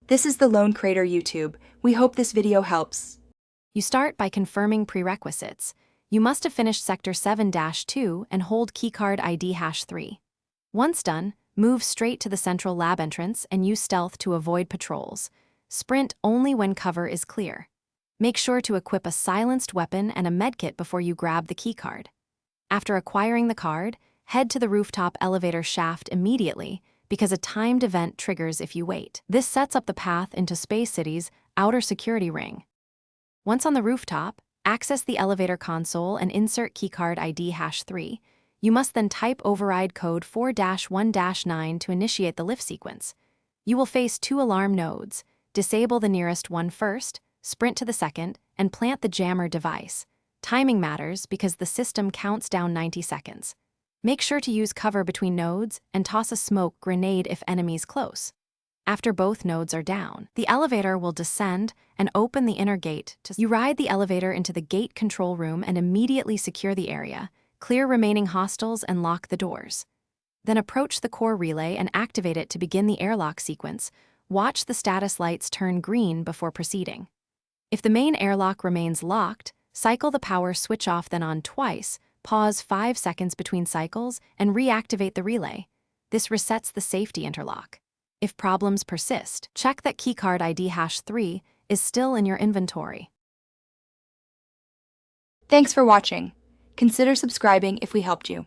This is the Lone Crater YouTube. We hope this video helps. You start by confirming prerequisites. You must have finished Sector 7-2 and hold keycard ID #3. Once done, move straight to the central lab entrance and use stealth to avoid patrols. Sprint only when cover is clear. Make sure to equip a silenced weapon and a medkit before you grab the keycard. After acquiring the card, head to the rooftop elevator shaft immediately because a timed event triggers if you wait. This sets up the path into Space City's outer security ring. Once on the rooftop, access the elevator console and insert keycard ID #3. You must then type override code 4-1-9 to initiate the lift sequence. You will face 2 alarm nodes. Disable the nearest one first, sprint to the second, and plant the jammer device. Timing matters because the system counts down 90 seconds. Make sure to use cover between nodes and toss a smoke grenade if enemies close. After both nodes are down, the elevator will descend and open the inner gate. You ride the elevator into the gate control room and immediately secure the area, clear remaining hostiles and lock the doors. Then approach the core relay and activate it to begin the airlock sequence. Watch the status lights turn green before proceeding. If the main airlock remains locked, cycle the power switch off then on twice, pause 5 seconds between cycles, and reactivate the relay. This resets the safety interlock. If problems persist, check that keycard ID #3 is still in your inventory. Thanks for watching. Consider subscribing if we helped you.